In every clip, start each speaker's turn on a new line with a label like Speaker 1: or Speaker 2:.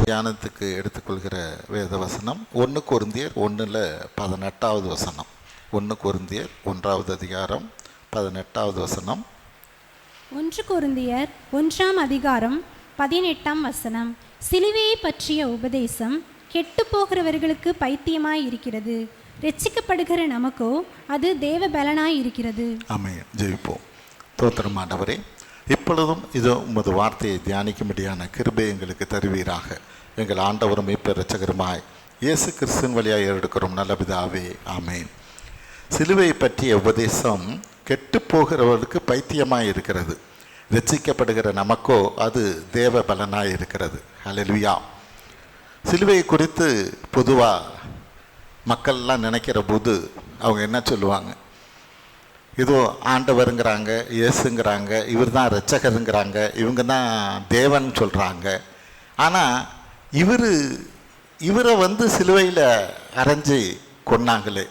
Speaker 1: தியானத்துக்கு எடுத்துக்கொள்கிற வேத வசனம் 1 கொரிந்தியர் 1:18 வசனம். 1 கொரிந்தியர் 1வது அதிகாரம் 18வது வசனம்.
Speaker 2: 1 கொரிந்தியர் 1ஆம் அதிகாரம் 18ஆம் வசனம். சிலுவையை பற்றிய உபதேசம் கெட்டு போகிறவர்களுக்கு பைத்தியமாய் இருக்கிறது, ரட்சிக்கப்படுகிற நமக்கோ அது தேவ பலனாய் இருக்கிறது.
Speaker 1: ஆமென். ஜெபிப்போம். ஸ்தோத்திரம் ஆண்டவரே, இப்பொழுதும் இதோ உமது வார்த்தையை தியானிக்கும்படியான கிருபை எங்களுக்கு தருவீராக. எங்கள் ஆண்டவரும் மீட்பர் இரட்சகருமாய் இயேசு கிறிஸ்துவின் வழியாக எடுக்கிறோம் நல்ல பிதாவே, ஆமென். சிலுவையை பற்றிய உபதேசம் கெட்டு போகிறவர்களுக்கு பைத்தியமாய் இருக்கிறது, ரட்சிக்கப்படுகிற நமக்கோ அது தேவ பலனாய் இருக்கிறது. ஹல்லேலூயா. சிலுவை குறித்து பொதுவாக மக்கள்லாம் நினைக்கிற போது அவங்க என்ன சொல்லுவாங்க? இதோ ஆண்டவருங்கிறாங்க, இயேசுங்கிறாங்க, இவர் தான் இரட்சகருங்கிறாங்க, இவங்க தான் தேவன் சொல்கிறாங்க. ஆனால் இவரை சிலுவையில் அரைஞ்சி கொன்னாங்களே,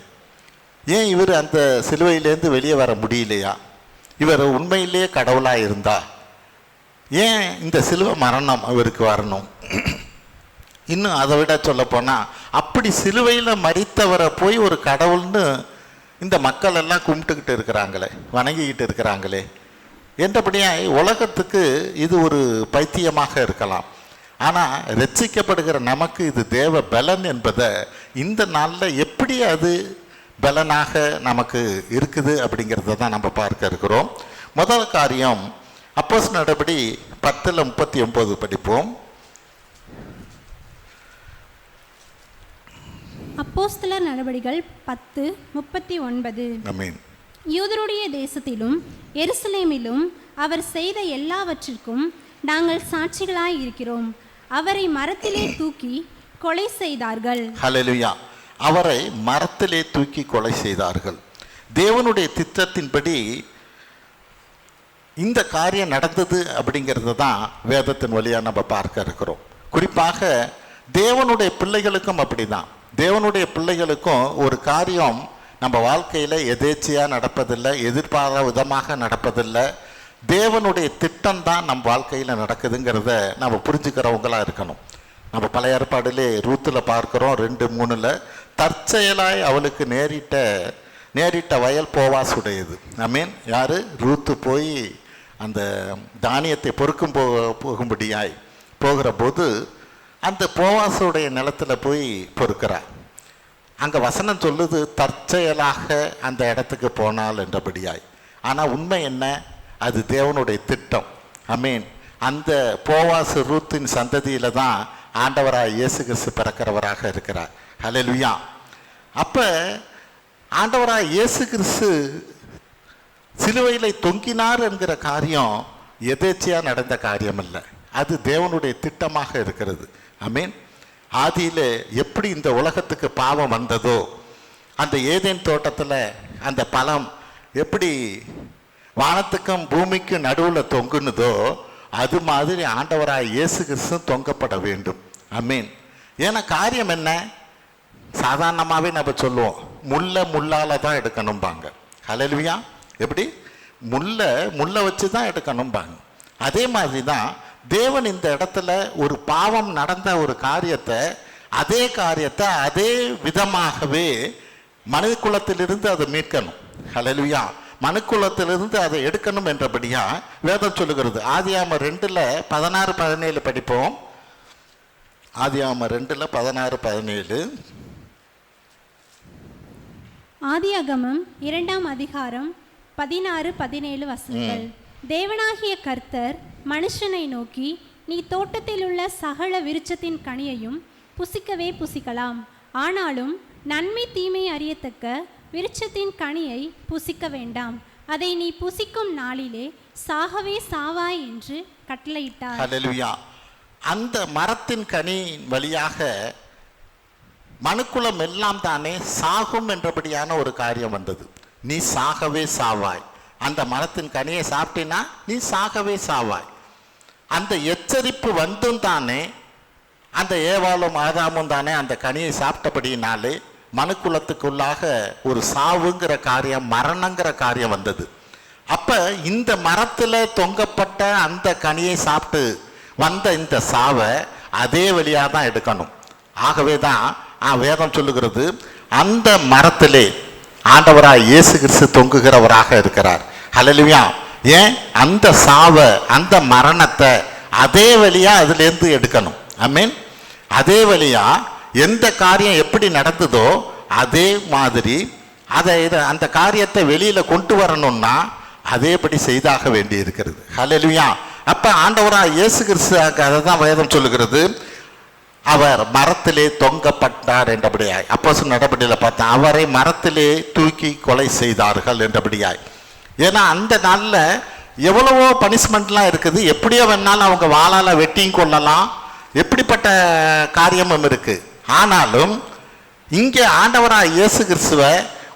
Speaker 1: ஏன் இவர் அந்த சிலுவையிலேருந்து வெளியே வர முடியலையா? இவர் உண்மையிலேயே கடவுளாக இருந்தா ஏன் இந்த சிலுவை மரணம் அவருக்கு வரணும்? இன்னும் அதை விட சொல்லப்போனால், அப்படி சிலுவையில் மரித்தவரை போய் ஒரு கடவுள்னு இந்த மக்கள் எல்லாம் கும்பிட்டுக்கிட்டு இருக்கிறாங்களே, வணங்கிக்கிட்டு இருக்கிறாங்களே என்றபடியாய் உலகத்துக்கு இது ஒரு பைத்தியமாக இருக்கலாம். ஆனால் ரட்சிக்கப்படுகிற நமக்கு இது தேவ பலன் என்பதை இந்த நாளில் எப்படி அது பலனாக நமக்கு இருக்குது அப்படிங்கிறத தான் நம்ம பார்க்க இருக்கிறோம். முதல் காரியம், அப்போஸ்தலர் நடபடி 10:39 படிப்போம்.
Speaker 2: அப்போஸ்தலர் நடபடிகள் 10:39.
Speaker 1: ஆமென்.
Speaker 2: யூதருடைய தேசத்திலும் எருசலேமிலும் அவர் செய்த எல்லாவற்றிற்கும் நாங்கள் சாட்சிகளாய் இருக்கிறோம். அவரை மரத்திலே தூக்கி கொலை செய்தார்கள்.
Speaker 1: ஹல்லேலூயா. அவரை மரத்திலே தூக்கி கொலை செய்தார்கள். தேவனுடைய திட்டத்தின்படி இந்த காரியம் நடந்தது அப்படிங்கிறது தான் வேதத்தின் வழியாக நம்ம பார்க்க இருக்கிறோம். குறிப்பாக தேவனுடைய பிள்ளைகளுக்கும் அப்படிதான். தேவனுடைய பிள்ளைகளுக்கும் ஒரு காரியம் நம்ம வாழ்க்கையில் எதேச்சையாக நடப்பதில்லை, எதிர்பாராத விதமாக நடப்பதில்லை. தேவனுடைய திட்டம் தான் நம்ம வாழ்க்கையில் நடக்குதுங்கிறத நம்ம புரிஞ்சுக்கிறவங்களாக இருக்கணும். நம்ம பழைய ஏற்பாடிலே ரூத்தில் பார்க்குறோம் 2:3 தற்செயலாய் அவளுக்கு நேரிட்ட வயல் போவாசுடையது. ஆமென். யார்? ரூத்து போய் அந்த தானியத்தை பொறுக்கும் போகும்படியாய் போகிற போது அந்த போவாசுடைய நிலத்தில் போய் பொறுக்கிறார். அங்கே வசனம் சொல்லுது தற்செயலாக அந்த இடத்துக்கு போனால் என்றபடியாய். ஆனால் உண்மை என்ன? அது தேவனுடைய திட்டம். ஆமென். அந்த போவாசு ரூத்தின் சந்ததியில் தான் ஆண்டவராக இயேசு கிறிஸ்து பிறக்கிறவராக இருக்கிறார். ஹல்லேலூயா. அப்போ ஆண்டவராக இயேசு கிறிஸ்து சிலுவையில் தொங்கினார் என்கிற காரியம் எதேச்சையாக நடந்த காரியம் இல்லை, அது தேவனுடைய திட்டமாக இருக்கிறது. ஆமென். ஆதியில் எப்படி இந்த உலகத்துக்கு பாவம் வந்ததோ, அந்த ஏதேன் தோட்டத்தில் அந்த பழம் எப்படி வானத்துக்கும் பூமிக்கும் நடுவில் தொங்குனதோ, அது மாதிரி ஆண்டவராக இயேசு கிறிஸ்து தொங்கப்பட வேண்டும். ஆமென். ஏன்னா காரியம் என்ன? சாதாரணமாகவே நம்ம சொல்லுவோம், முள்ளால் தான் எடுக்கணும்பாங்க. ஹல்லேலூயா. எப்படி? முள்ளை வச்சு தான் எடுக்கணும்பாங்க. அதே மாதிரி தான் தேவன் இந்த இடத்துல ஒரு பாவம் நடந்த ஒரு காரியத்தை அதே விதமாகவே மனித குலத்திலிருந்து அதை மீட்கணும். ஹல்லேலூயா. மனுக்குலத்திலிருந்து அதை எடுக்கணும் என்றபடியா வேதம் சொல்லுகிறது. ஆதியாகமம் 2:16-17 படிப்போம். ஆதியாகமம் 2:16-17.
Speaker 2: ஆதியாகமம் 2ஆம் அதிகாரம் 16-17 வசனங்கள். தேவனாகிய கர்த்தர் மனுஷனை நோக்கி, நீ தோட்டத்தில் உள்ள சகல விருட்சத்தின் கனியையும் புசிக்கவே புசிக்கலாம், ஆனாலும் நன்மை தீமை அறியத்தக்க விருட்சத்தின் கனியை புசிக்க வேண்டாம், அதை நீ புசிக்கும் நாளிலே சாகவே சாவாய் என்று கட்டளையிட்டார்.
Speaker 1: ஹல்லேலூயா. அந்த மரத்தின் கனி வழியாக மனுக்குலம் எல்லாம் தானே சாகும் என்றபடியான ஒரு காரியம் வந்தது. நீ சாகவே சாவாய், அந்த மரத்தின் கனியை சாப்பிட்டினா நீ சாகவே சாவாய். அந்த எச்சரிப்பு வந்தும் தானே அந்த ஏவாளும் ஆதாமும் தானே அந்த கனியை சாப்பிட்டபடினாலே மனுக்குலத்துக்குள்ளாக ஒரு சாவுங்கிற காரியம், மரணங்கிற காரியம் வந்தது. அப்போ இந்த மரத்தில் தொங்கப்பட்ட அந்த கனியை சாப்பிட்டு வந்த இந்த சாவை அதே வழியாக தான் எடுக்கணும். ஆகவே தான் வேதம் சொல்லுகிறது, அந்த மரத்திலே ஆண்டவராய் இயேசு கிறிஸ்து தொங்குகிறவராக இருக்கிறார். ஹல்லேலூயா. ஏன்? அந்த சாவை, அந்த மரணத்தை அதே வழியா அதுலேருந்து எடுக்கணும். ஆமென். அதே வழியா எந்த காரியம் எப்படி நடந்ததோ அதே மாதிரி அந்த காரியத்தை வெளியில கொண்டு வரணும்னா அதேபடி செய்தாக வேண்டி இருக்கிறது. ஹல்லேலூயா. அப்ப ஆண்டவராய் இயேசு கிறிஸ்து அதை தான் வேதம் சொல்லுகிறது, அவர் மரத்திலே தொங்கப்பட்டார் என்றபடியாய். அப்போஸ்தலர் நடபடியில் பார்த்தா அவரை மரத்திலே தூக்கி கொலை செய்தார்கள் என்றபடியாய். ஏன்னா அந்த நாளில் எவ்வளவோ பனிஷ்மெண்ட்லாம் இருக்குது. எப்படியோ வேணாலும் அவங்க வாளால வெட்டியும் கொள்ளலாம், எப்படிப்பட்ட காரியமும் இருக்கு. ஆனாலும் இங்கே ஆண்டவராய் இயேசு கிறிஸ்துவை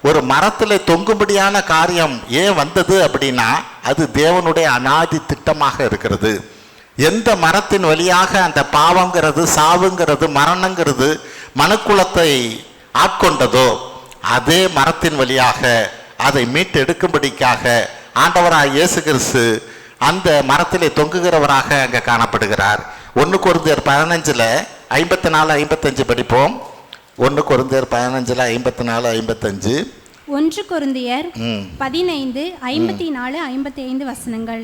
Speaker 1: ஒரு மரத்தில் தொங்கும்படியான காரியம் ஏன் வந்தது அப்படின்னா, அது தேவனுடைய அநாதி திட்டமாக இருக்கிறது. எந்த மரத்தின் வழியாக அந்த பாவங்கிறது, சாவுங்கிறது, மரணங்கிறது மனுக்குலத்தை ஆட்கொண்டதோ அதே மரத்தின் வழியாக அதை மீட்டெடுக்கும்படிக்காக ஆண்டவராய் இயேசு கிறிஸ்து அந்த மரத்திலே தொங்குகிறவராக அங்கே காணப்படுகிறார். 1 கொரிந்தியர் 15:54-55 படிப்போம். 1 கொரிந்தியர் 15:54-55.
Speaker 2: 1 கொரிந்தியர் 15:54-55 வசனங்கள்.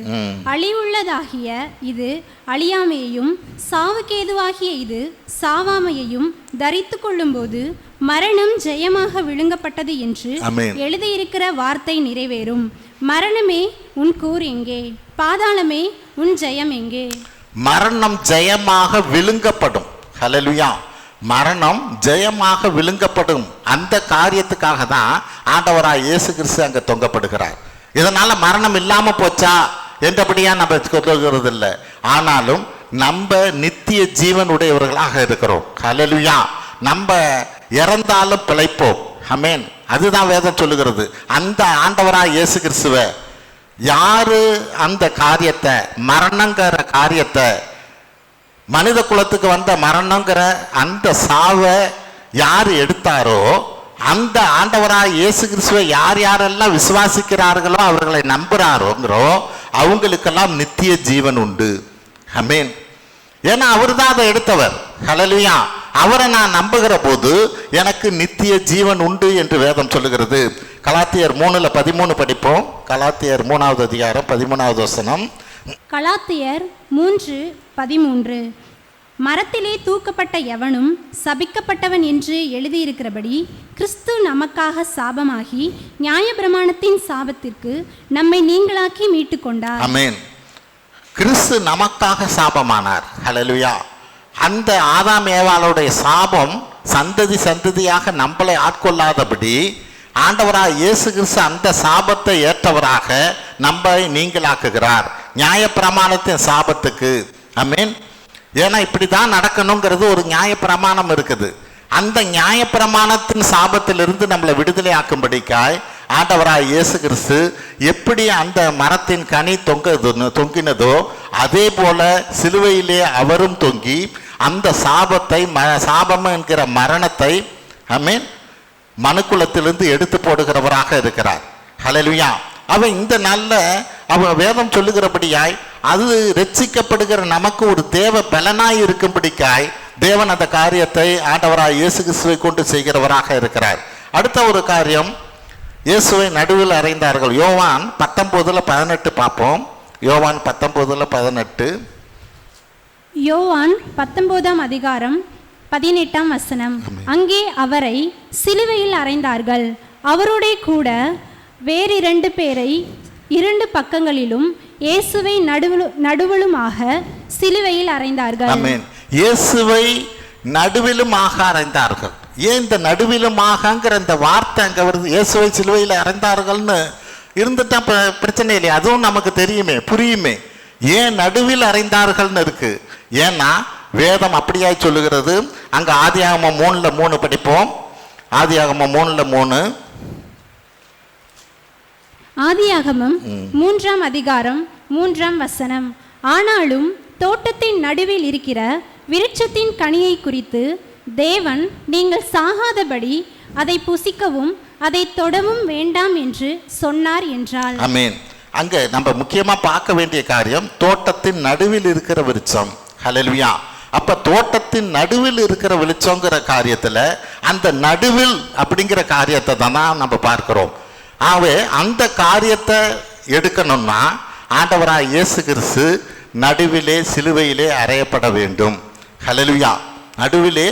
Speaker 2: அழிவுள்ளதாகிய இது அழியாமையையும் சாவுக்கேதுவாகிய இது சாவாமையையும் தரித்து கொள்ளும்போது மரணம் ஜெயமாக விழுங்கப்பட்டது என்று எழுதியிருக்கிற வார்த்தை நிறைவேறும். மரணமே உன் கூர் எங்கே? பாதாளமே உன் ஜெயம் எங்கே?
Speaker 1: மரணம் ஜெயமாக விழுங்கப்படும். ஹல்லேலூயா. மரணம் ஜெயமாக விழுங்கப்படும் அந்த காரியத்துக்காக தான் ஆண்டவராய் இயேசு கிறிஸ்து அங்கே தொங்கப்படுகிறார். இதனால மரணம் இல்லாம போச்சா என்றபடியா நம்ம சொல்லுகிறது இல்லை. ஆனாலும் நம்ம நித்திய ஜீவன் உடையவர்களாக இருக்கிறோம். ஹல்லேலூயா. நம்ம இறந்தாலும் பிழைப்போம். ஆமென். அதுதான் வேதம் சொல்லுகிறது. அந்த ஆண்டவராய் இயேசு கிறிஸ்துவை யாரு அந்த காரியத்தை, மரணங்கிற காரியத்தை, மனித குலத்துக்கு வந்த மரணங்கிற அந்த சாவை யார் எடுத்தாரோ, அந்த ஆண்டவராய் இயேசு கிறிஸ்துவை யார் யாரெல்லாம் விசுவாசிக்கிறார்களோ, அவர்களை நம்புறாரோங்கிறோ அவங்களுக்கெல்லாம் நித்திய ஜீவன் உண்டு. ஆமென். ஏன்னா அவர் தான் அதை எடுத்தவர். ஹல்லேலூயா. அவரை நான் நம்புகிற போது எனக்கு நித்திய ஜீவன் உண்டு என்று வேதம் சொல்லுகிறது. கலாத்தியர் 3:13 படிப்போம். கலாத்தியர் 3வது அதிகாரம் 13வது வசனம்.
Speaker 2: கலாத்தியர் 3:13. மரத்திலே தூக்கப்பட்ட எவனும் சபிக்கப்பட்டவன் என்று எழுதியிருக்கிறபடி கிறிஸ்து நமக்காக சாபமாகி நியாயப்பிரமாணத்தின் சாபத்திற்கு நம்மை நீங்களாக்கி மீட்டு கொண்டார்.
Speaker 1: ஆமென். கிறிஸ்து நமக்காக சாபமானார். ஹல்லேலூயா. அந்த ஆதாம் ஏவாளுடைய சாபம் சந்ததி சந்ததியாக நம்மளை ஆட்கொள்ளாதபடி ஆண்டவராக இயேசு கிறிஸ்து அந்த சாபத்தை ஏற்றவராக நம்மை நீங்களாக்குகிறார் நியாயப்பிரமாணத்தின் சாபத்துக்கு. ஆமென். ஏன்னா இப்படி தான் நடக்கணுங்கிறது ஒரு நியாயப்பிரமாணம் இருக்குது. அந்த நியாயப்பிரமாணத்தின் சாபத்திலிருந்து நம்மளை விடுதலை ஆக்கும்படிக்காய் ஆண்டவராய் இயேசு கிறிஸ்து எப்படி அந்த மரத்தின் கனி தொங்கினதோ அதே போல சிலுவையிலே அவரும் தொங்கி அந்த சாபத்தை, சாபம் என்கிற மரணத்தை, ஆமென், மனுக்குலத்திலிருந்து எடுத்து போடுகிறவராக இருக்கிறார். ஹல்லேலூயா. அவன் இந்த நாள்ல அவன் வேதம் சொல்லுகிறபடியாய் அது ரட்சிக்கப்படுகிற நமக்கு ஒரு தேவ பலனாய் இருக்கும்படிக்காய் தேவன் அந்த காரியத்தை ஆண்டவராய் இயேசு கிறிஸ்துவை கொண்டு செய்கிறவராக இருக்கிறார். அடுத்த ஒரு காரியம், இயேசுவை நடுவில் அறைந்தார்கள். யோவான் 19:18 பார்ப்போம். யோவான் 19:18.
Speaker 2: யோவான் 19ஆம் அதிகாரம் 18ஆம் வசனம். அங்கே அவரை சிலுவையில் அறைந்தார்கள். அவரோடே கூட வேறு 2 பேரை 2 பக்கங்களிலும் இயேசுவை நடுவிலுமாக சிலுவையில் அறைந்தார்கள்.
Speaker 1: ஆமென். இயேசுவை நடுவிலுமாக அறைந்தார்கள். ஏன் இந்த நடுவிலுமாகங்கிற இந்த வார்த்தை அங்கே வருது? இயேசுவை சிலுவையில் அறைந்தார்கள்னு இருந்துட்டா பிரச்சனை இல்லையா? அதுவும் நமக்கு தெரியுமே, புரியுமே. ஏன் நடுவில் அறைந்தார்கள்னு இருக்கு? ஏன்னா வேதம் அப்படியாய் சொல்லுகிறது. அங்க ஆதியாகமம் 3:3 படிப்போம். ஆதியாகமம் 3:3.
Speaker 2: ஆதியாகமம் 3ஆம் அதிகாரம் 3ஆம் வசனம். ஆனாலும் தோட்டத்தின் நடுவில் இருக்கிற விருட்சத்தின் கனியை குறித்து தேவன் நீங்கள் சாகாதபடி அதை புசிக்கவும் அதை தொடவும் வேண்டாம் என்று சொன்னார் என்றால்.
Speaker 1: ஆமென். அங்க நம்ம முக்கியமா பார்க்க வேண்டிய காரியம் தோட்டத்தின் நடுவில் இருக்கிற விருட்சம். ஹல்லேலூயா. அப்ப தோட்டத்தின் நடுவில் இருக்கிற வெளிச்சங்கிற காரியத்துல அந்த நடுவில் அப்படிங்கிற காரியத்தை தான் நம்ம பார்க்கிறோம். ஆகவே அந்த காரியத்தை எடுக்கணும்னா ஆண்டவராய் இயேசு கிறிஸ்து நடுவிலே சிலுவையிலே அறையப்பட வேண்டும். ஹல்லேலூயா. நடுவிலே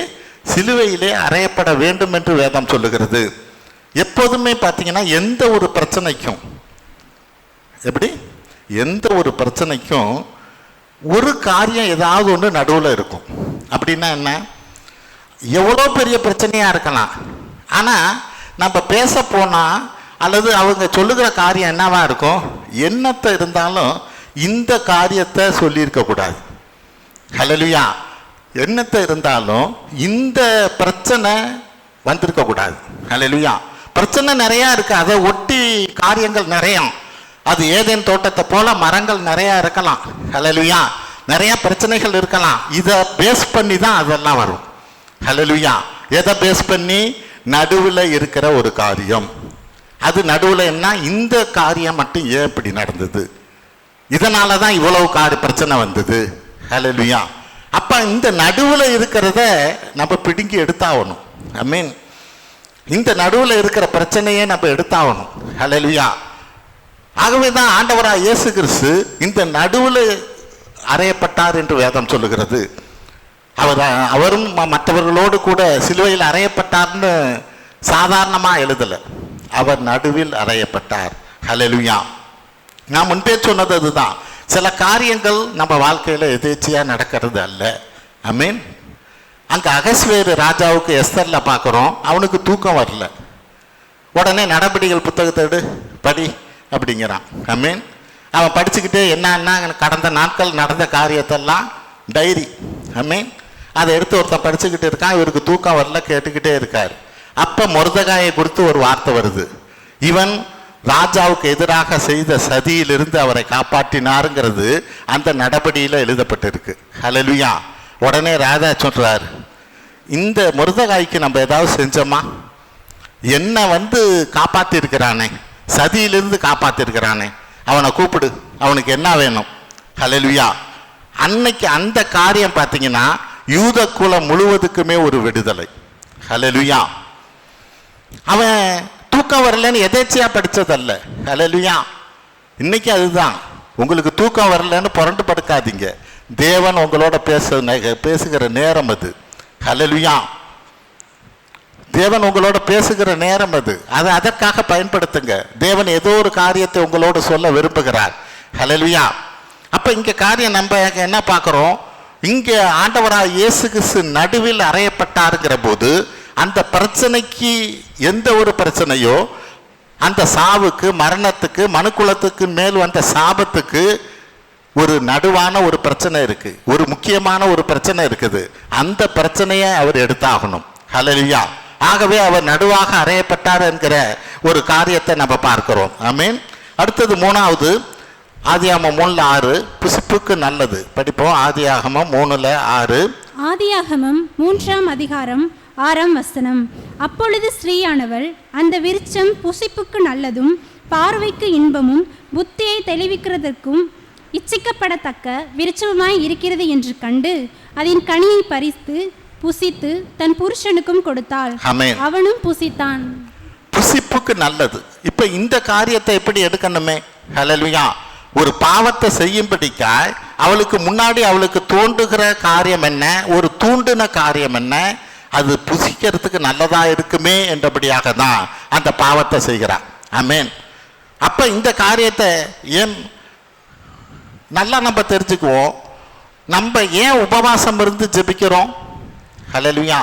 Speaker 1: சிலுவையிலே அறையப்பட வேண்டும் என்று வேதம் சொல்லுகிறது. எப்போதுமே பார்த்தீங்கன்னா எந்த ஒரு பிரச்சனைக்கும் ஒரு காரியம் ஏதாவது ஒன்று நடுவில் இருக்கும். அப்படின்னா என்ன, எவ்வளோ பெரிய பிரச்சனையாக இருக்கலாம், ஆனால் நம்ம பேச போனால் அல்லது அவங்க சொல்லுகிற காரியம் என்னவா இருக்கும், என்னத்தை இருந்தாலும் இந்த காரியத்தை சொல்லியிருக்கக்கூடாது. ஹல்லேலூயா. என்னத்தை இருந்தாலும் இந்த பிரச்சனை வந்திருக்கக்கூடாது. ஹல்லேலூயா. பிரச்சனை நிறையா இருக்குது, அதை ஒட்டி காரியங்கள் நிறையா. அது ஏதேன் தோட்டத்தை போல மரங்கள் நிறையா இருக்கலாம். ஹல்லேலூயா. நிறைய பிரச்சனைகள் இருக்கலாம். இதை பேஸ் பண்ணி தான் அதெல்லாம் வரும். ஹல்லேலூயா. எதை பேஸ் பண்ணி? நடுவில் இருக்கிற ஒரு காரியம். அது நடுவில் என்ன, இந்த காரியம் மட்டும் ஏன் இப்படி நடந்தது, இதனால தான் இவ்வளவு பிரச்சனை வந்தது. ஹல்லேலூயா. அப்ப இந்த நடுவில் இருக்கிறத நம்ம பிடுங்கி எடுத்தாகணும். ஐ மீன் இந்த நடுவில் இருக்கிற பிரச்சனையே நம்ம எடுத்தாகணும். ஹல்லேலூயா. ஆகவே தான் ஆண்டவராக இயேசு கிறிஸ்து இந்த நடுவில் அறையப்பட்டார் என்று வேதம் சொல்லுகிறது. அவரும் மற்றவர்களோடு கூட சிலுவையில் அறையப்பட்டார்னு சாதாரணமாக எழுதலை, அவர் நடுவில் அறையப்பட்டார். ஹல்லேலூயா. நான் முன்பே சொன்னது அதுதான். சில காரியங்கள் நம்ம வாழ்க்கையில் எதேச்சியாக நடக்கிறது அல்ல. ஐ மீன் அங்கே அகஸ்வேரு ராஜாவுக்கு எஸ்தரில் பார்க்குறோம், அவனுக்கு தூக்கம் வரல. உடனே நடபடிகள் புத்தகத்தை எடு படி அப்படிங்கிறான். ஐ மீன் அவன் படிச்சுக்கிட்டே என்ன கடந்த நாட்கள் நடந்த காரியத்தெல்லாம் டைரி, ஐ மீன் அதை எடுத்து ஒருத்தன் படிச்சுக்கிட்டு இருக்கான். இவருக்கு தூக்கம் வரல, கேட்டுக்கிட்டே இருக்கார். அப்போ மொர்தெகாயை குறித்து ஒரு வார்த்தை வருது, இவன் ராஜாவுக்கு எதிராக செய்த சதியிலிருந்து அவரை காப்பாற்றினாருங்கிறது அந்த நடபடியில் எழுதப்பட்டிருக்கு. ஹல்லேலூயா. உடனே ராஜா சொல்றார், இந்த மொர்தெகாய்க்கு நம்ம ஏதாவது செஞ்சோமா, என்ன காப்பாற்றிருக்கிறானே, சதியிலிருந்து காப்பாற்றிருக்கிறானே, அவனை கூப்பிடு, அவனுக்கு என்ன வேணும். ஹல்லேலூயா. அன்னைக்கு அந்த காரியம் பார்த்தீங்கன்னா யூத குலம் முழுவதுக்குமே ஒரு விடுதலை. ஹல்லேலூயா. அவன் தூக்கம் வரலன்னு எதேச்சியா படித்ததல்ல. ஹல்லேலூயா. இன்னைக்கு அதுதான், உங்களுக்கு தூக்கம் வரலன்னு புரண்டு படுக்காதீங்க, தேவன் உங்களோட பேசுகிற நேரம் அது. ஹல்லேலூயா. தேவன் உங்களோட பேசுகிற நேரம் அது, அதை அதற்காக பயன்படுத்துங்க. தேவன் ஏதோ ஒரு காரியத்தை உங்களோட சொல்ல விரும்புகிறார். ஹல்லேலூயா. அப்ப இங்க காரியம் நம்ம என்ன பார்க்கிறோம், இங்க ஆண்டவராக இயேசு கிறிஸ்து நடுவில் அறையப்பட்டாருங்கிற போது அந்த பிரச்சனைக்கு எந்த ஒரு பிரச்சனையோ, அந்த சாவுக்கு, மரணத்துக்கு, மனுக்குலத்துக்கு மேல் வந்த சாபத்துக்கு ஒரு நடுவான ஒரு பிரச்சனை இருக்கு, ஒரு முக்கியமான ஒரு பிரச்சனை இருக்குது. அந்த பிரச்சனையை அவர் எடுத்தாகணும். ஹல்லேலூயா. ஆகவே அவர் நடுவாக அறையப்பட்டார் என்கிற ஒரு காரியத்தை நம்ம பார்க்கிறோம். ஆமென். அடுத்தது மூணாவது, ஆதியாகமம் 3:6 புசிப்புக்கு நல்லது. படிப்போம். ஆதியாகமம் 3:6.
Speaker 2: ஆதியாகமம் 3ஆம் அதிகாரம் 6ஆம் வசனம். அப்பொழுது ஸ்ரீயானவள் அந்த விருட்சம் புசிப்புக்கு நல்லதும் பார்வைக்கு இன்பமும் புத்தியை தெளிவிக்கிறதற்கும் இச்சிக்கப்படத்தக்க விருட்சமாய் இருக்கிறது என்று கண்டு அதன் கனியை பறித்து புசித்து தன் புருஷனுக்கும் கொடுத்தாள். அவனும் புசித்தான்.
Speaker 1: புசிப்புக்கு நல்லது. இப்ப இந்த காரியத்தை எப்படி எடுக்கணுமே. ஹல்லேலூயா. ஒரு பாவத்தை செய்யும்படிக்காய் அவளுக்கு முன்னாடி அவளுக்கு தோன்றுகிற காரியம் என்ன, ஒரு தூண்டின காரியம் என்ன, அது புசிக்கிறதுக்கு நல்லதா இருக்குமே என்றபடியாக தான் அந்த பாவத்தை செய்கிறான். ஆமென். அப்ப இந்த காரியத்தை ஏன் நல்லா நம்ம தெரிஞ்சுக்குவோம். நம்ம ஏன் உபவாசம் இருந்து ஜெபிக்கிறோம். ஹல்லேலூயா.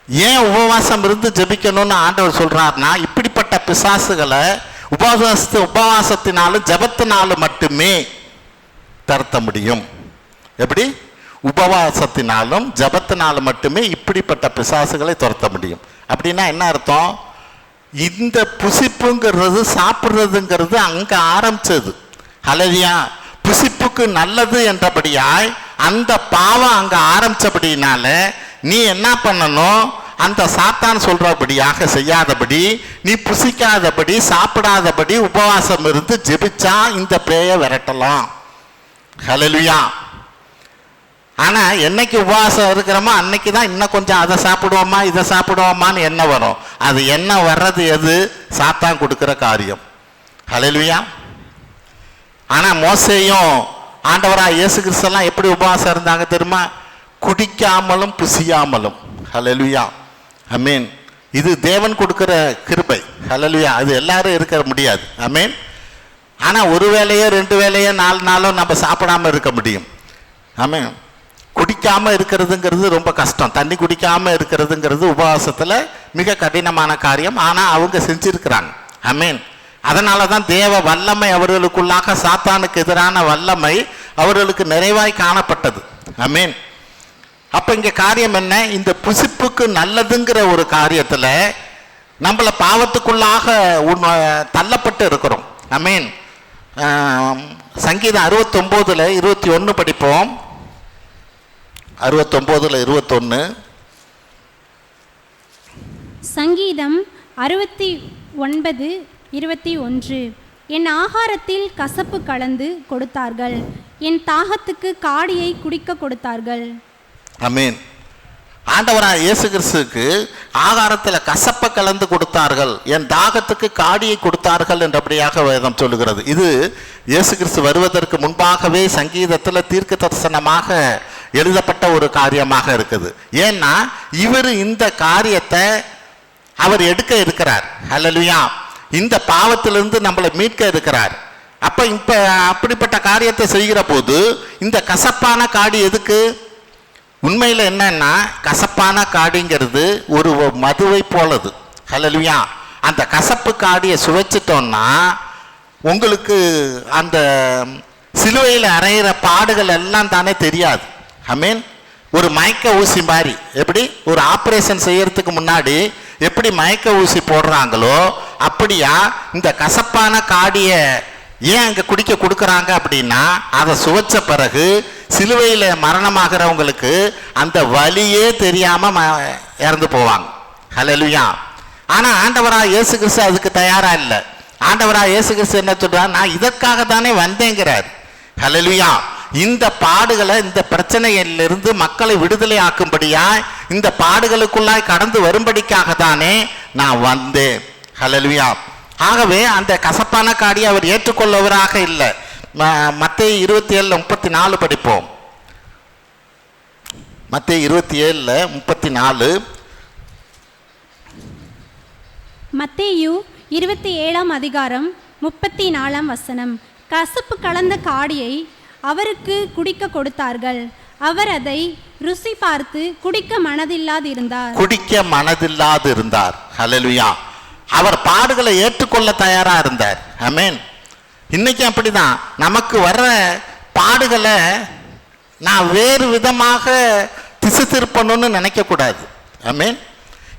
Speaker 1: ஏன் உபவாசம் இருந்து ஜெபிக்கணும்னு ஆண்டவர் சொல்றாருன்னா, இப்படிப்பட்ட பிசாசுகளை உபவாசத்தினாலும் ஜெபத்தினாலும் மட்டுமே தரத்த முடியும். எப்படி? உபவாசத்தினாலும் ஜெபத்தினாலும் மட்டுமே இப்படிப்பட்ட பிசாசுகளை துரத்த முடியும். அப்படின்னா என்ன அர்த்தம்? இந்த புசிப்புங்கிறது, சாப்பிட்றதுங்கிறது அங்க ஆரம்பிச்சது. ஹல்லேலூயா. புசிப்புக்கு நல்லது என்றபடியாய் அந்த பாவம் அங்க ஆரம்பிச்சபடினால நீ என்ன பண்ணணும், அந்த சாத்தான் சொல்றபடியாக செய்யாதபடி, நீ புசிக்காதபடி, சாப்பிடாதபடி உபவாசம் இருந்து ஜெபிச்சா இந்த பேயை விரட்டலாம். ஹல்லேலூயா. ஆனால் என்னைக்கு உபவாசம் இருக்கிறோமோ அன்னைக்கு தான் இன்னும் கொஞ்சம் அதை சாப்பிடுவோமா இதை சாப்பிடுவோமான்னு எண்ணம் வரும். அது எண்ணம் வர்றது எது? சாத்தான் கொடுக்குற காரியம். ஹல்லேலூயா. ஆனால் மோசேயும் ஆண்டவராக இயேசு கிறிஸ்தெல்லாம் எப்படி உபவாசம் இருந்தாங்க தெரியுமா? குடிக்காமலும் புசியாமலும். ஹல்லேலூயா. ஆமென். இது தேவன் கொடுக்குற கிருபை. ஹல்லேலூயா. அது எல்லாரும் இருக்க முடியாது. ஆமென். ஆனால் ஒரு வேளையோ 2 வேளையோ 4 நாளோ நம்ம சாப்பிடாம இருக்க முடியும். ஆமென். குடிக்காமல் இருக்கிறதுங்கிறது ரொம்ப கஷ்டம். தண்ணி குடிக்காமல் இருக்கிறதுங்கிறது உபவாசத்தில் மிக கடினமான காரியம். ஆனால் அவங்க செஞ்சிருக்கிறாங்க. ஆமென். அதனால தான் தேவ வல்லமை அவர்களுக்குள்ளாக சாத்தானுக்கு எதிரான வல்லமை அவர்களுக்கு நிறைவாய் காணப்பட்டது. ஆமென். அப்போ இங்கே காரியம் என்ன? இந்த புசிப்புக்கு நல்லதுங்கிற ஒரு காரியத்தில் நம்மளை பாவத்துக்குள்ளாக தள்ளப்பட்டு இருக்கிறோம். ஆமென். சங்கீதம் 69:21 படிப்போம். 69:21.
Speaker 2: சங்கீதம் 69:21. என் ஆகாரத்தில் கசப்பு கலந்து கொடுத்தார்கள், என் தாகத்துக்கு காடியை குடிக்க கொடுத்தார்கள்.
Speaker 1: ஆமென். ஆண்டவராக இயேசு கிறிஸ்துவுக்கு ஆகாரத்தில் கசப்பை கலந்து கொடுத்தார்கள், என் தாகத்துக்கு காடியை கொடுத்தார்கள் என்றபடியாக வேதம் சொல்லுகிறது. இது இயேசு கிறிஸ்து வருவதற்கு முன்பாகவே சங்கீதத்தில் தீர்க்க தரிசனமாக எழுதப்பட்ட ஒரு காரியமாக இருக்குது. ஏன்னா இவர் இந்த காரியத்தை அவர் எடுக்க இருக்கிறார். ஹல்லேலூயா. இந்த பாவத்திலிருந்து நம்மளை மீட்க இருக்கிறார். அப்போ இப்போ அப்படிப்பட்ட காரியத்தை செய்கிற போது இந்த கசப்பான காடி எதுக்கு? உண்மையில் என்னன்னா கசப்பான காடிங்கிறது ஒரு மதுவை போலது. ஹல்லேலூயா. அந்த கசப்பு காடியை சுவைச்சிட்டோம்னா உங்களுக்கு அந்த சிலுவையில் அறையிற பாடுகள் எல்லாம் தானே தெரியாது. ஆமென். ஒரு மயக்க ஊசி மாதிரி, எப்படி ஒரு ஆப்ரேஷன் செய்யறதுக்கு முன்னாடி எப்படி மயக்க ஊசி போடுறாங்களோ அப்படியா இந்த கசப்பான காடியை ஏன் அங்கே குடிக்க கொடுக்குறாங்க அப்படின்னா, அதை சுவைச்ச பிறகு சிலுவையில் மரணமாகிறவங்களுக்கு அந்த வலியே தெரியாமல் இறந்து போவாங்க. ஹல்லேலூயா. ஆனால் ஆண்டவராக இயேசு கிறிஸ்து அதுக்கு தயாராக இல்லை. ஆண்டவராக இயேசு கிறிஸ்து என்ன சொல்றார்? நான் இதற்காக தானே வந்தேங்கிறார். ஹல்லேலூயா. இந்த பாடுகளை, இந்த பிரச்சனையிலிருந்து மக்களை விடுதலை ஆக்கும்படியா இந்த பாடுகளுக்குள்ளாய் கடந்து வரும்படிக்காக தானே நான் வந்தேன். ஹல்லேலூயா. ஆகவே அந்த கசப்பான காடியை அவர் ஏற்றுக்கொள்ளவராக இல்லை. மத்தேயு 27:34 படிப்போம். மத்தேயு 27:34.
Speaker 2: மத்தேயு 27:34. கசப்பு கலந்த காடியை அவருக்கு குடிக்க கொடுத்தார்கள், அவர் அதை ருசி பார்த்து குடிக்க மனதில்லாது இருந்தார். ஹல்லேலூயா. அவர் பாடுகளை ஏற்றுக்கொள்ள தயாரா இருந்தார். ஆமென். இன்னைக்கு அப்படிதான். நமக்கு வர்ற பாடுகளை நான் வேறு விதமாக திசை திருப்பணும்னு நினைக்க கூடாது. ஆமென்.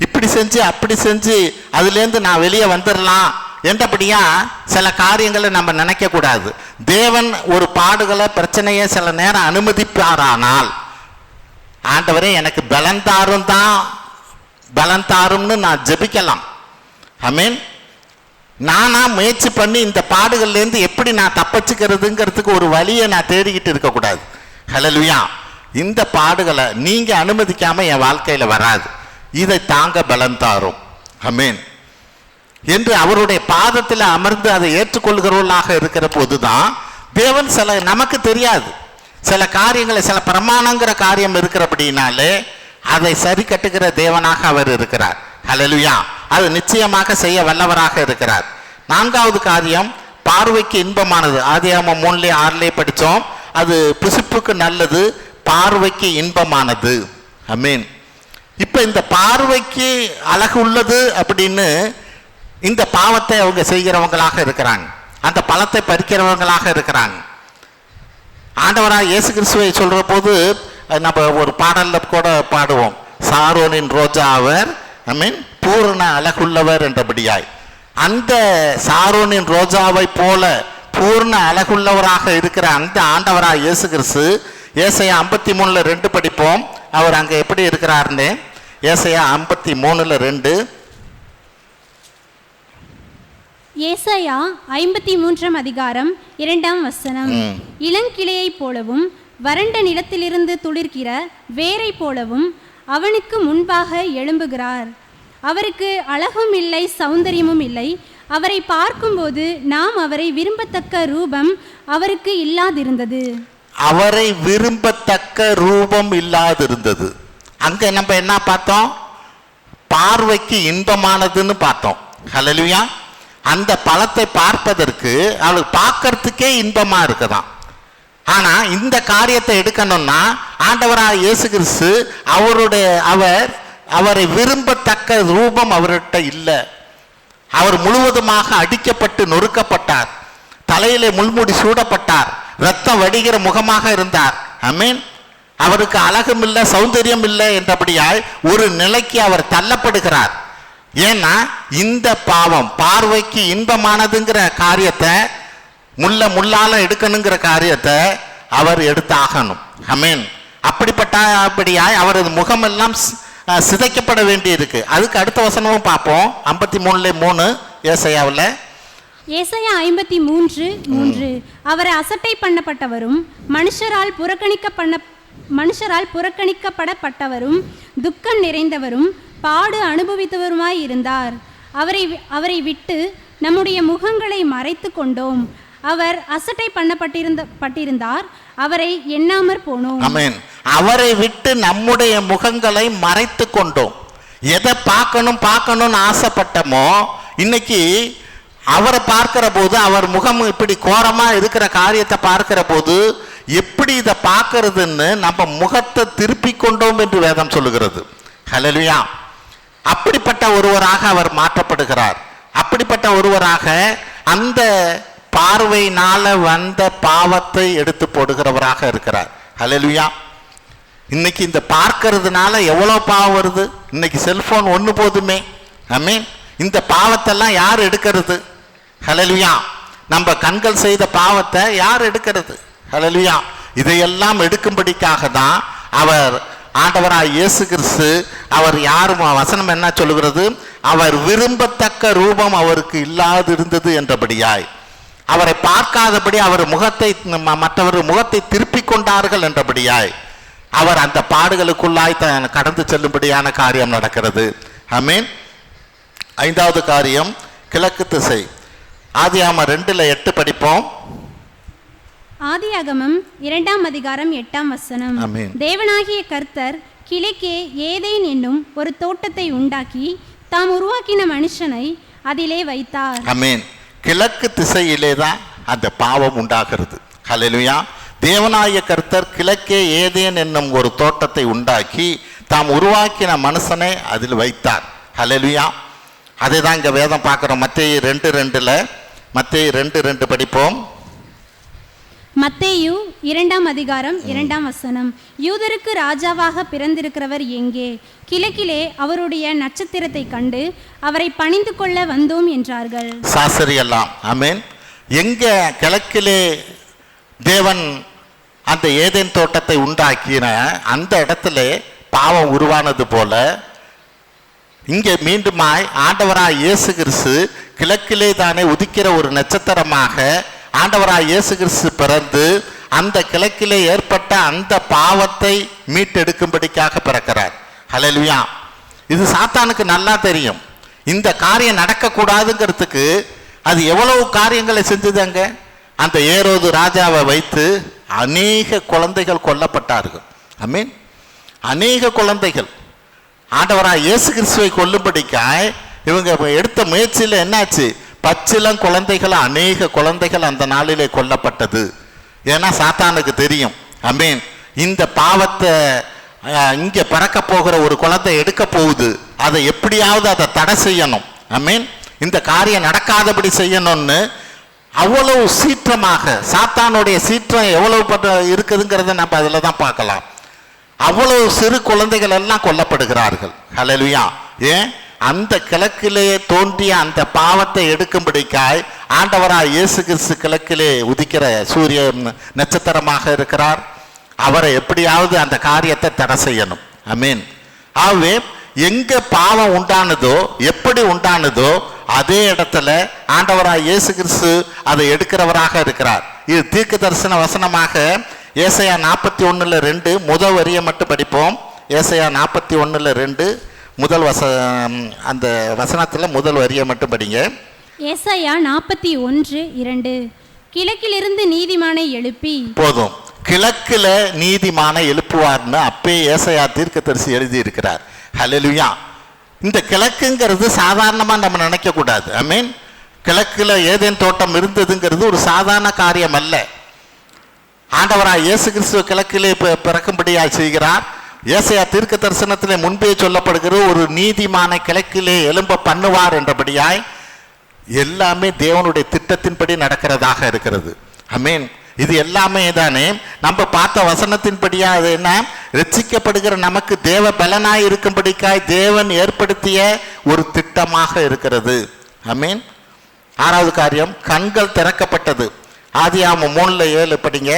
Speaker 2: இப்படி செஞ்சு அப்படி செஞ்சு அதுலேருந்து நான் வெளியே வந்துடலாம் என்றபடியா சில காரியங்களை நம்ம நினைக்க கூடாது. தேவன் ஒரு பாடுகளை, பிரச்சனையை சில நேரம் அனுமதிப்பாரானால், ஆண்டவரே எனக்கு பலன் தாரும்னு நான் ஜெபிக்கலாம். ஆமென். நானா முயற்சி பண்ணி இந்த பாடுகள்லேருந்து எப்படி நான் தப்பிச்சுக்கிறதுங்கிறதுக்கு ஒரு வழியை நான் தேடிக்கிட்டு இருக்கக்கூடாது. ஹல்லேலூயா. இந்த பாடுகளை நீங்க அனுமதிக்காம என் வாழ்க்கையில வராது, இதை தாங்க பலன் தாரும். ஆமென் என்று அவருடைய பாதத்தில் அமர்ந்து அதை ஏற்றுக்கொள்கிறவர்களாக இருக்கிற போதுதான் தேவன் சில நமக்கு தெரியாது சில காரியங்களை, சில பிரமாணங்கிற காரியம் இருக்கிறபடினாலே அதை சரி கட்டுகிற தேவனாக அவர் இருக்கிறார். ஹல்லேலூயா. அது நிச்சயமாக செய்ய வல்லவராக இருக்கிறார். 4வது காரியம் பார்வைக்கு இன்பமானது. ஆதியாகமம் 3:6 படித்தோம். அது புசிப்புக்கு நல்லது, பார்வைக்கு இன்பமானது. ஆமென். இப்போ இந்த பார்வைக்கு அழகு உள்ளது அப்படின்னு இந்த பாவத்தை அவங்க செய்கிறவங்களாக இருக்கிறாங்க, அந்த பழத்தை பறிக்கிறவங்களாக இருக்கிறாங்க. ஆண்டவராக இயேசு கிறிஸ்துவை சொல்கிற போது நம்ம ஒரு பாடலில் கூட பாடுவோம், சாரோனின் ரோஜா அவர், ஆமென், பூரண அழகுள்ளவர் என்றபடியாய். அந்த சாரோனின் ரோஜாவை போல பூர்ண அழகுள்ளவராக இருக்கிற அந்த ஆண்டவராக இயேசு கிறிஸ்து ஏசாயா 53:2 படிப்போம். அவர் அங்கே எப்படி இருக்கிறார்னு. ஏசாயா 53:2. ஏசாயா 53:2 இளங்கிளையை போலவும்
Speaker 3: வறண்ட நிலத்திலிருந்து துளிர்க்கிற வேரை போலவும் அவனுக்கு முன்பாக எழும்புகிறார். அவருக்கு அழகும் இல்லை, சௌந்தரியமும் இல்லை. அவரை பார்க்கும்போது நாம் அவரை விரும்பத்தக்க ரூபம் அவருக்கு இல்லாதிருந்தது.
Speaker 2: அவரை விரும்பத்தக்க ரூபம் இல்லாதிருந்தது. அங்க நம்ம என்ன பார்த்தோம்? பார்வைக்கு இன்பமானதுன்னு பார்த்தோம். ஹல்லேலூயா. அந்த பழத்தை பார்ப்பதற்கு அவளுக்கு பார்க்கறதுக்கே இன்பமா இருக்குதான். ஆனா இந்த காரியத்தை எடுக்கணும்னா ஆண்டவராக இயேசு கிறிஸ்து அவரை விரும்பத்தக்க ரூபம் அவர்கிட்ட இல்லை. அவர் முழுவதுமாக அடிக்கப்பட்டு நொறுக்கப்பட்டார். தலையிலே முள்முடி சூடப்பட்டார். ரத்தம் வடிகிற முகமாக இருந்தார். ஆமென். அவருக்கு அழகும் இல்லை, சௌந்தரியம் இல்லை என்றபடியாய் ஒரு நிலைக்கு அவர் தள்ளப்படுகிறார். ஏன்னா இந்த பாவம் பார்வைக்கு இன்பமானதுங்கிற காரியத்தை முள்ளால எடுக்கணுங்கிற காரியத்தை அவர் எடுத்தாகணும். ஆமென். அப்படியாய் அவரது முகமெல்லாம் சிதைக்கப்பட வேண்டி இருக்கு. அதுக்கு அடுத்த வசனமும் பார்ப்போம். 53:3 ஏசாயாவில்.
Speaker 3: ஏசாயா 53:3 அவர் அசட்டை பண்ணப்பட்டவரும் மனுஷரால் புறக்கணிக்கப்படப்பட்டவரும் துக்கம் நிறைந்தவரும் பாடு அனுபவித்தவருமாய் இருந்தார். அவரை விட்டு நம்முடைய முகங்களை மறைத்து கொண்டோம். அவர் அசட்டை பண்ணப்பட்டிருந்தார், அவரை எண்ணாமற் போனோம்.
Speaker 2: ஆமென். அவரை விட்டு நம்முடைய முகங்களை மறைத்து கொண்டோம். எதை பார்க்கணும்னு ஆசைப்பட்டமோ இன்னைக்கு அவரை பார்க்கிற போது, அவர் முகம் இப்படி கோரமா இருக்கிற காரியத்தை பார்க்கிற போது எப்படி இதை பார்க்கறதுன்னு நம்ம முகத்தை திருப்பி கொண்டோம் என்று வேதம் சொல்லுகிறது. ஹல்லேலூயா. அப்படிப்பட்ட ஒருவராக அவர் மாற்றப்படுகிறார். அப்படிப்பட்ட ஒருவராக அந்த பார்வையினால வந்த பாவத்தை எடுத்து போடுகிறவராக இருக்கிறார். ஹல்லேலூயா. இன்னைக்கு இந்த பார்க்கறதுனால எவ்வளவு பாவம் வருது. இன்னைக்கு செல்போன் ஒன்று போதுமே. ஆமென். இந்த பாவத்தெல்லாம் யார் எடுக்கிறது? ஹல்லேலூயா. நம்ம கண்கள் செய்த பாவத்தை யார் எடுக்கிறது? ஹல்லேலூயா. இதையெல்லாம் எடுக்கும்படிக்காக தான் அவர் ஆண்டவராய் இயேசு கிறிஸ்து அவர் யாரும் வசனம் என்ன சொல்லுகிறது? அவர் விரும்பத்தக்க ரூபம் அவருக்கு இல்லாதிருந்தது என்றபடியாய் அவரை பார்க்காதபடி அவர் மற்றவர் முகத்தை திருப்பி கொண்டார்கள் என்றபடியாய் அவர் அந்த பாடுகளுக்குள்ளாய் கடந்து செல்லும்படியான காரியம் நடக்கிறது. ஆமென். 5வது காரியம் கிழக்கு திசை. ஆதியாகமம் 2:8 படிப்போம்.
Speaker 3: ஆதியாகமம் 2:8.
Speaker 2: ஆமென்.
Speaker 3: தேவனாகிய கர்த்தர் கிழக்கே ஏதேன் என்னும் ஒரு தோட்டத்தை உண்டாக்கி தாம் உருவாக்கின மனுஷனை அதிலே வைத்தார்.
Speaker 2: ஆமென். கிழக்கு திசையிலே தான் அந்த பாவம் உண்டாகிறது. ஹல்லேலூயா. தேவனாகிய கர்த்தர் கிழக்கே ஏதேன் என்னும் ஒரு தோட்டத்தை உண்டாக்கி தாம் உருவாக்கின மனுஷனை அதில் வைத்தார். ஹல்லேலூயா. அதை தான் இங்கே வேதம் பார்க்குறோம். மத்தேயு 2:2 படிப்போம்.
Speaker 3: மத்தேயு 2:2 யூதருக்கு ராஜாவாக பிறந்திருக்கிறவர் எங்கே? கிழக்கிலே அவருடைய நட்சத்திரத்தை கண்டு அவரை பணிந்து கொள்ள வந்தோம் என்றார்கள்.
Speaker 2: சாஸ்திரி எல்லாம். ஆமென். எங்க கிழக்கிலே தேவன் அந்த ஏதேன் தோட்டத்தை உண்டாக்கின அந்த இடத்துல பாவம் உருவானது போல இங்கே மீண்டுமாய் ஆண்டவராய் இயேசு கிறிஸ்து கிழக்கிலே தானே உதிக்கிற ஒரு நட்சத்திரமாக ஆண்டவராய் இயேசு கிறிஸ்து பிறந்து அந்த கிழக்கிலே ஏற்பட்ட அந்த பாவத்தை மீட்டெடுக்கும்படிக்காக பிறக்கிறார். ஹல்லேலூயா. இது சாத்தானுக்கு நல்லா தெரியும். இந்த காரியம் நடக்கக்கூடாதுங்கிறதுக்கு அது எவ்வளவு காரியங்களை செஞ்சதுங்க. அந்த ஏரோது ராஜாவை வைத்து அநேக குழந்தைகள் கொல்லப்பட்டார்கள். ஆமென். அநேக குழந்தைகள் ஆண்டவராய் இயேசு கிறிஸ்துவை கொல்லும்படிக்காய் இவங்க எடுத்த முயற்சியில் என்னாச்சு? பச்சிலம் குழந்தைகள், அநேக குழந்தைகள் அந்த நாளிலே கொல்லப்பட்டது. ஏன்னா சாத்தானுக்கு தெரியும். ஆமென். இந்த பாவத்தை இங்கே பிறக்க போகிற ஒரு குழந்தை எடுக்க போகுது, அதை எப்படியாவது அதை தடை செய்யணும். ஆமென். இந்த காரியம் நடக்காதபடி செய்யணும்னு அவ்வளவு சீற்றமாக, சாத்தானுடைய சீற்றம் எவ்வளவு இருக்குதுங்கிறத நம்ம அதில் தான் பார்க்கலாம். அவ்வளவு சிறு குழந்தைகள் எல்லாம் கொல்லப்படுகிறார்கள். ஹல்லேலூயா. ஏன்? அந்த கிழக்கிலே தோன்றிய அந்த பாவத்தை எடுக்கும்படிக்காய் ஆண்டவராய் இயேசு கிறிஸ்து கிழக்கிலே உதிக்கிற சூரிய நட்சத்திரமாக இருக்கிறார். அவரை எப்படியாவது அந்த காரியத்தை தடை செய்யணும். ஆமென். ஆகவே எங்க பாவம் உண்டானதோ, எப்படி உண்டானதோ அதே இடத்துல ஆண்டவராய் இயேசு கிறிஸ்து அதை எடுக்கிறவராக இருக்கிறார். இது தீர்க்க தரிசன வசனமாக ஏசாயா 41:2 முதல் வரியை மட்டும் படிப்போம். ஏசாயா 41:2 முதல் அந்த வசனத்தில் முதல் வரியை மட்டும் படிங்க.
Speaker 3: ஏசாயா 41:2 கிழக்கிலிருந்து நீதிமானை எழுப்பி.
Speaker 2: போதும், கிழக்குல நீதிமானை எழுப்புவார்னு அப்பே ஏசாயா தீர்க்கதரிசி எழுதி இருக்கிறார். ஹல்லேலூயா. இந்த கிழக்குங்கிறது சாதாரணமாக நம்ம நினைக்கக்கூடாது. ஐ மீன், கிழக்குல ஏதேன் தோட்டம் இருந்ததுங்கிறது ஒரு சாதாரண காரியம் அல்ல. ஆண்டவராக இயேசு கிறிஸ்துவ கிழக்கிலே பிறக்கும்படியாக செய்கிறார். ஏசாயா தீர்க்க தரிசனத்திலே முன்பே சொல்லப்படுகிற ஒரு நீதிமான கிழக்கிலே எழும்ப பண்ணுவார் என்றபடியாய் எல்லாமே தேவனுடைய திட்டத்தின்படி நடக்கிறதாக இருக்கிறது. ஆமென். இது எல்லாமே தானே நம்ம பார்த்த வசனத்தின்படியா அது என்ன, ரட்சிக்கப்படுகிற நமக்கு தேவ பலனாய் இருக்கும்படிக்காய் தேவன் ஏற்படுத்திய ஒரு திட்டமாக இருக்கிறது. ஆமென். 6வது காரியம், கண்கள் திறக்கப்பட்டது. ஆதியாகமம் 3:7 படிங்க.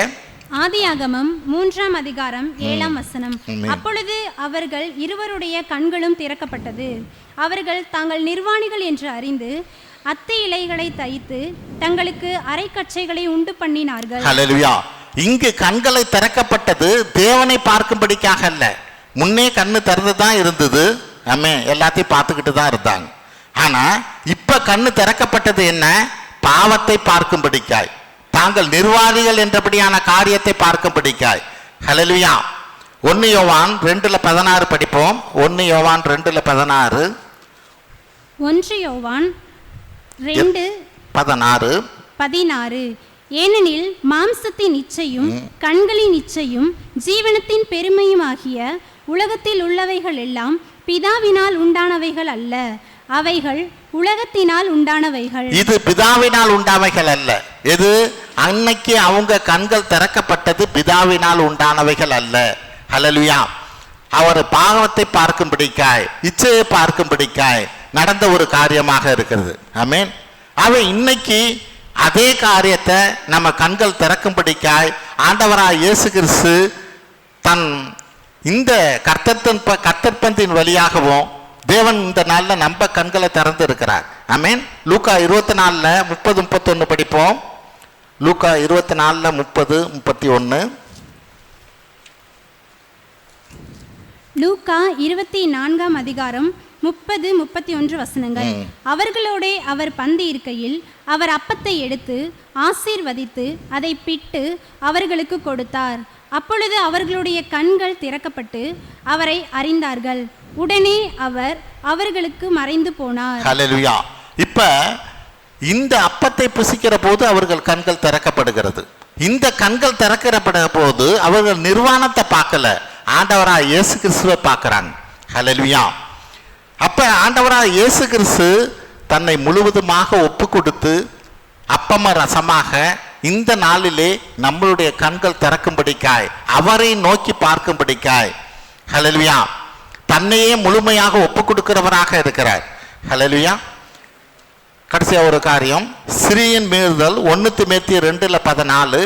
Speaker 3: ஆதியாகமம் 3ஆம் அதிகாரம் 7ஆம் வசனம். அப்பொழுது அவர்கள் இருவருடைய கண்களும் திறக்கப்பட்டது. அவர்கள் தாங்கள் நிர்வாணிகள் என்று அறிந்து அத்தி இலைகளை தைத்து தங்களுக்கு அரைக்கச்சைகளை உண்டு பண்ணினார்கள்.
Speaker 2: ஹல்லேலூயா. இங்கு கண்களை திறக்கப்பட்டது தேவனை பார்க்கும்படிக்காக அல்ல. முன்னே கண்ணு திறந்து தான் இருந்தது. ஆமே, எல்லாத்தையும் பார்த்துக்கிட்டு தான் இருந்தாங்க. ஆனா இப்ப கண்ணு திறக்கப்பட்டது என்ன, பாவத்தை பார்க்கும்படிக்காய், தாங்கள் நிர்வாகிகள் என்றபடியான காரியத்தை பார்க்கும்படிக்காய். ஹல்லேலூயா. 1 யோவான் 2:16 படிப்போம். 1 யோவான் 2:16.
Speaker 3: 1 யோவான் 2:16. ஏனெனில் மாம்சத்தின் இச்சையும் கண்களின் இச்சையும் ஜீவனத்தின் பெருமையுமாகிய உலகத்தில் உள்ளவைகள் எல்லாம் பிதாவினால் உண்டானவைகள் அல்ல, அவைகள் உலகத்தினால் உண்டானவைகள்.
Speaker 2: இது பிதாவினால் உண்டானவைகள் அல்ல. எது, அன்னைக்கு அவங்க கண்கள் திறக்கப்பட்டது பிதாவினால் உண்டானவைகள் அல்ல. ஹல்லேலூயா. அவர் பாவத்தை பார்க்கும்படிக்காய், இச்சையை பார்க்கும்படிக்காய் நடந்த ஒரு காரியமாக இருக்கிறது. ஆமென். அவன் இன்னைக்கு அதே காரியத்தை நம்ம கண்கள் திறக்கும்படிக்காய் ஆண்டவராக இயேசு கிறிஸ்து தன் இந்த கர்த்தர்பந்தின் வழியாகவும் தேவன் இந்த நாளில் நம்ம கண்களை திறந்து இருக்கிறார். ஆமென். லூக்கா 24:30-31 படிப்போம். லூக்கா 24:30-31.
Speaker 3: லூக்கா 24ஆம் அதிகாரம் 30-31 வசனங்கள். அவர்களோட அவர் பந்தி இருக்கையில் அவர் அப்பத்தை எடுத்து ஆசீர்வதித்து அதை பிட்டு அவர்களுக்கு கொடுத்தார். அப்பொழுது அவர்களுடைய கண்கள் திறக்கப்பட்டு அவரை அறிந்தார்கள். உடனே அவர் அவர்களுக்கு மறைந்து போனார்.
Speaker 2: ஹல்லேலூயா. இப்ப இந்த அப்பத்தை புசிக்கிற போது அவர்கள் கண்கள் திறக்கப்படுகிறது. இந்த கண்கள் திறக்கப்பட போது அவர்கள் நிர்வாணத்தை பார்க்கல, ஆண்டவராக இயேசு கிறிஸ்துவை பார்க்கிறாங்க. ஹல்லேலூயா. அப்ப ஆண்டவராக இயேசு கிறிஸ்து தன்னை முழுவதுமாக ஒப்பு கொடுத்து அப்பம ரசமாக இந்த நாளிலே நம்மளுடைய கண்கள் திறக்கும்படிக்காய், அவரை நோக்கி பார்க்கும்படிக்காய், ஹல்லேலூயா, தன்னையே முழுமையாக ஒப்பு கொடுக்கிறவராக இருக்கிறார். ஹல்லேலூயா. கடைசியா ஒரு காரியம், சிறியின் மீறுதல். 1 தீமோத்தேயு 2:14.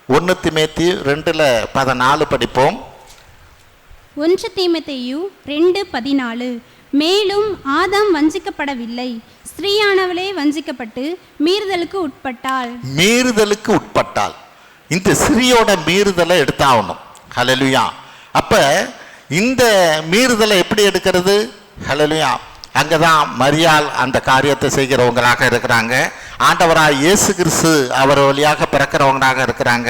Speaker 2: 1 தீமோத்தேயு 2:14 படிப்போம்.
Speaker 3: 1 தீமோத்தேயு 2:14. மேலும் ஆதாம் வஞ்சிக்கப்படவில்லை, ஸ்திரீயானவளே வஞ்சிக்கப்பட்டு மீறுதலுக்கு உட்பட்டாள்.
Speaker 2: மீறுதலுக்கு உட்பட்டாள். இந்த ஸ்திரீயோட மீறுதலை எடுத்தாகணும். ஹல்லேலூயா. அப்ப இந்த மீறுதலை எப்படி எடுக்கிறது? ஹல்லேலூயா. அங்கதான் மரியாள் அந்த காரியத்தை செய்கிறவங்களாக இருக்கிறாங்க. ஆண்டவராக இயேசு கிறிஸ்து அவர் வழியாக பிறக்கிறவங்களாக இருக்கிறாங்க.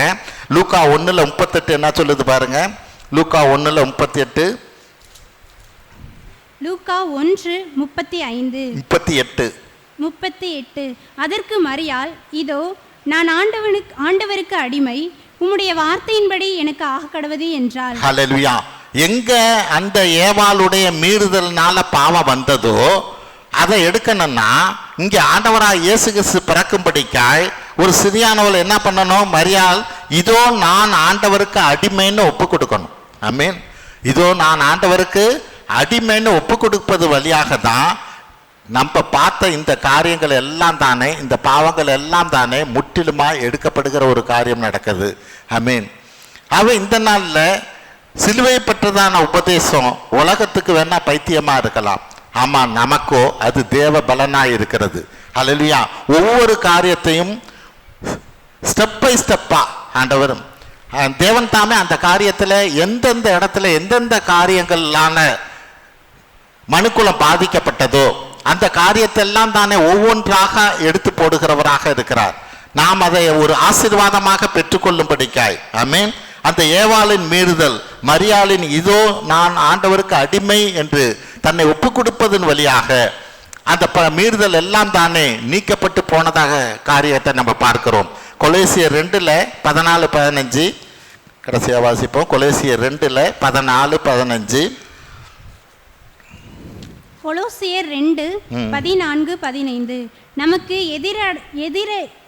Speaker 2: லூக்கா 1:38 என்ன சொல்லுது பாருங்க. லூக்கா 1:38.
Speaker 3: லூக்கா 1:35-38. அதற்கு மரியாள், இதோ நான் ஆண்டவருக்கு அடிமை, உம்முடைய வார்த்தையின்படி எனக்கு ஆகக்கடவது என்றாள்.
Speaker 2: ஹல்லேலூயா. எங்க அந்த ஏவாளுடைய மீறுதல்னால பாவம் வந்ததோ அதை எடுக்கணும்னா இங்க ஆண்டவராக இயேசு கிறிஸ்து பிறக்கும்படிக்காய் ஒரு சிறியானவள் என்ன பண்ணணும்? மரியாள், இதோ நான் ஆண்டவருக்கு அடிமைன்னு ஒப்பு கொடுக்கணும். ஆமென். இதோ நான் ஆண்டவருக்கு அடிமைன்னு ஒப்பு கொடுப்பது வழியாக தான் நம்ம பார்த்த இந்த காரியங்கள் எல்லாம் தானே, இந்த பாவங்கள் எல்லாம் தானே முற்றிலுமாய் எடுக்கப்படுகிற ஒரு காரியம் நடக்குது. ஆமென். இந்த நாளில் சிலுவை பற்றதான உபதேசம் உலகத்துக்கு வேணா பைத்தியமா இருக்கலாம், ஆமா நமக்கோ அது தேவ பலனாய் இருக்கிறது. ஹல்லேலூயா. ஒவ்வொரு காரியத்தையும் ஸ்டெப் பை ஸ்டெப்பா ஆண்டவர் தேவன் தாமே அந்த காரியத்தில் எந்தெந்த இடத்துல எந்தெந்த காரியங்களான மனுக்குலம் பாதிக்கப்பட்டதோ அந்த காரியத்தெல்லாம் தானே ஒவ்வொன்றாக எடுத்து போடுகிறவராக இருக்கிறார். நாம் அதை ஒரு ஆசீர்வாதமாக பெற்றுக்கொள்ளும்படிக்காய். ஆமென். அந்த ஏவாளின் மீறுதல், மரியாளின் இதோ நான் ஆண்டவருக்கு அடிமை என்று தன்னை ஒப்பு கொடுப்பதன் வழியாக அந்த மீறுதல் எல்லாம் தானே நீக்கப்பட்டு போனதாக காரியத்தை நம்ம பார்க்கிறோம். கொலேசியர் 2:14-15 கடைசியாக வாசிப்போம். கொலேசியர் 2:14-15.
Speaker 3: கொலோசியர் 2:14-15 நமக்கு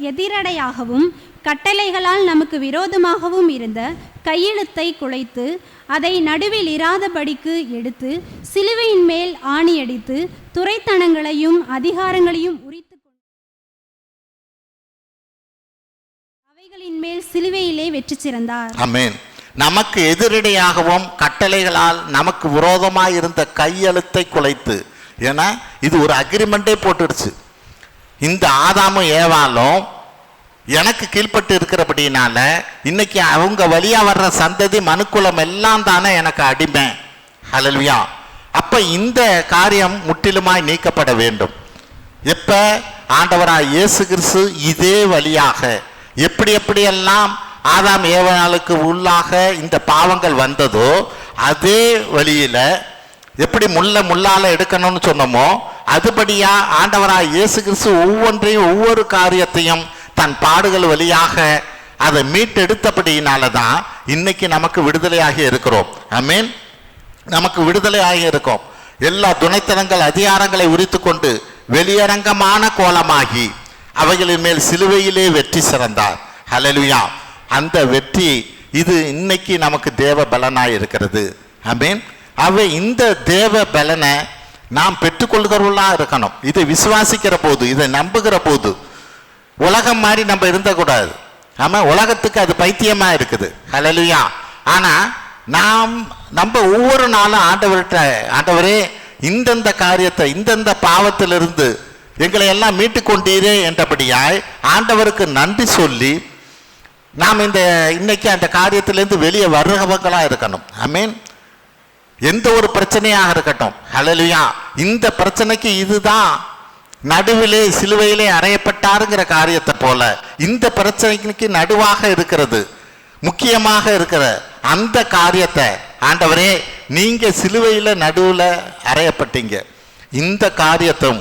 Speaker 3: எதிரடையாகவும் கட்டளைகளால் நமக்கு விரோதமாகவும் இருந்த கையெழுத்தை குலைத்து அதை நடுவில் இராதபடிக்கு எடுத்து சிலுவையின் மேல் ஆணியடித்து துரைத்தனங்களையும் அதிகாரங்களையும் உரித்து அவைகளின் மேல் சிலுவையிலே வெற்றி சிறந்தார்.
Speaker 2: ஆமென். நமக்கு எதிரடையாகவும் கட்டளைகளால் நமக்கு விரோதமாக இருந்த கையெழுத்தை குலைத்து, ஏன்னா இது ஒரு அக்ரிமெண்டே போட்டுடுச்சு. இந்த ஆதாமும் ஏவாளும் எனக்கு கீழ்பட்டு இருக்கிறபடினால இன்னைக்கு அவங்க வழியா வர்ற சந்ததி மனுக்குலம் எல்லாம் தானே எனக்கு அடிமை. ஹல்லேலூயா. அப்ப இந்த காரியம் முற்றிலுமாய் நீக்கப்பட வேண்டும். எப்ப ஆண்டவராய் இயேசு கிறிஸ்து இதே வழியாக எப்படியெல்லாம் ஆதாம் ஏவாளுக்கு உள்ளாக இந்த பாவங்கள் வந்ததோ அதே வழியில எப்படி முள்ளால எடுக்கணும்னு சொன்னோமோ அதுபடியா ஆண்டவராய் இயேசு கிறிஸ்து ஒவ்வொன்றையும் ஒவ்வொரு காரியத்தையும் தன் பாடுகள் வழியாக அதை மீட்டெடுத்தபடியினால தான் இன்னைக்கு நமக்கு விடுதலையாகி இருக்கிறோம். ஆமென். நமக்கு விடுதலையாகி இருக்கோம். எல்லா துணைத்தனங்கள் அதிகாரங்களை உரித்து கொண்டு வெளியரங்கமான கோலமாகி அவைகளின் மேல் சிலுவையிலே வெற்றி சிறந்தார். ஹல்லேலூயா. அந்த வெற்றி இது இன்னைக்கு நமக்கு தேவ பலனாய் இருக்கிறது. ஆமென். இந்த தேவ பலனை நாம் பெற்றுக்கொள்கிறவர்களா இருக்கணும். இதை விசுவாசிக்கிற போது, இதை நம்புகிற போது உலகம் மாதிரி நம்ம இருந்தக்கூடாது. ஆமா, உலகத்துக்கு அது பைத்தியமா இருக்குது. ஹல்லேலூயா. ஆனா நம்ம ஒவ்வொரு நாளும் ஆண்டவர்கிட்ட, ஆண்டவரே இந்தந்த காரியத்தை இந்தந்த பாவத்திலிருந்து எங்களை எல்லாம் மீட்டு கொண்டீரே என்றபடியாய் ஆண்டவருக்கு நன்றி சொல்லி நாம் இன்னைக்கு அந்த காரியத்திலிருந்து வெளியே வர்றவங்களா இருக்கணும். ஆமென். எந்த ஒரு பிரச்சனையாக இருக்கட்டும். ஹல்லேலூயா. இந்த பிரச்சனைக்கு இதுதான் நடுவிலே சிலுவையிலே அறையப்பட்டாருங்கிற காரியத்தை போல இந்த பிரச்சனைக்கு நடுவாக இருக்கிறது, முக்கியமாக இருக்கிற அந்த காரியத்தை ஆண்டவரே நீங்க சிலுவையில நடுவுல அறையப்பட்டீங்க, இந்த காரியத்தும்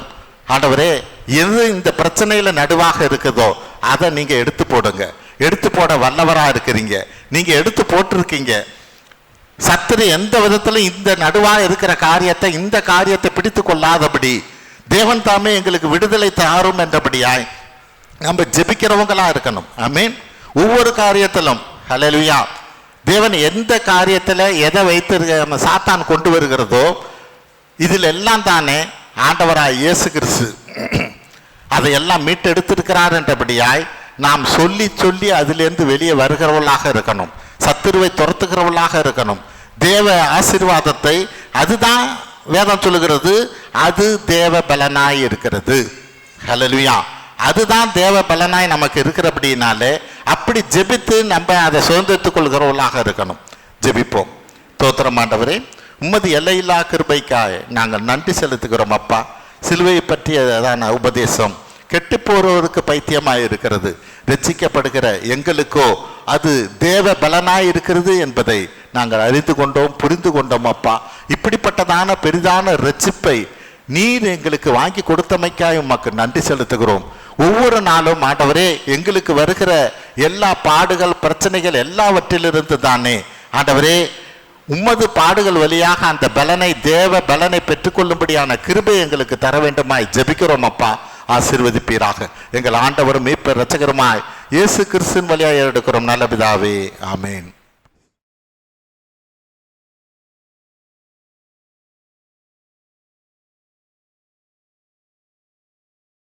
Speaker 2: ஆண்டவரே எது இந்த பிரச்சனையில நடுவாக இருக்குதோ அதை நீங்க எடுத்து போடுங்க. எடுத்து போட வல்லவரா இருக்கிறீங்க. நீங்க எடுத்து போட்டிருக்கீங்க. சத்துரு எந்த விதத்திலும் இந்த நடுவாக இருக்கிற காரியத்தை இந்த காரியத்தை பிடித்து கொள்ளாதபடி தேவன் தாமே எங்களுக்கு விடுதலை தாரும் என்றபடியாய் நம்ம ஜெபிக்கிறவங்களா இருக்கணும். ஆமென். ஒவ்வொரு காரியத்திலும் ஹல்லேலூயா. தேவன் எந்த காரியத்தில் எதை வைத்து சாத்தான் கொண்டு வருகிறதோ இதில் எல்லாம் தானே ஆண்டவராய் இயேசு கிறிஸ்து அதையெல்லாம் மீட்டெடுத்திருக்கிறார் என்றபடியாய் நாம் சொல்லி சொல்லி அதிலிருந்து வெளியே வருகிறவர்களாக இருக்கணும். சத்துருவை துரத்துகிறவர்களாக இருக்கணும். தேவ ஆசீர்வாதத்தை, அதுதான் வேதம் சொல்லுகிறது, அது தேவ பலனாய் இருக்கிறது. ஹல்லேலூயா. அதுதான் தேவ பலனாய் நமக்கு இருக்கிறபடினாலே அப்படி ஜெபித்து நம்ம அதை சுதந்திரத்துக் கொள்கிறவர்களாக இருக்கணும். ஜெபிப்போம். தோத்திரம் ஆண்டவரே, உம்மது எல்லையில்லா கிருபைக்காய் நாங்கள் நன்றி செலுத்துகிறோம். அப்பா, சிலுவையை பற்றியதான உபதேசம் கெட்டு போறவருக்கு பைத்தியமாய் இருக்கிறது, ரட்சிக்கப்படுகிற எங்களுக்கோ அது தேவ பலனாய் இருக்கிறது என்பதை நாங்கள் அறிந்து கொண்டோம், புரிந்து கொண்டோம். அப்பா, இப்படிப்பட்டதான பெரிதான ரட்சிப்பை நீர் எங்களுக்கு வாங்கி கொடுத்தமைக்காய் உமக்கு நன்றி செலுத்துகிறோம். ஒவ்வொரு நாளும் ஆண்டவரே எங்களுக்கு வருகிற எல்லா பாடுகள் பிரச்சனைகள் எல்லாவற்றிலிருந்து தானே ஆண்டவரே உம்மது பாடுகள் வழியாக அந்த பலனை, தேவ பலனை பெற்றுக்கொள்ளும்படியான கிருபை எங்களுக்கு தர வேண்டுமாய் ஜெபிக்கிறோம். அப்பா, ஆசீர்வதிப்பீராக. எங்கள் ஆண்டவரும் மீட்பர் இரட்சகருமாய் இயேசு கிறிஸ்துவின் வழியாக எடுக்கிறோம் நல்ல பிதாவே. ஆமென்.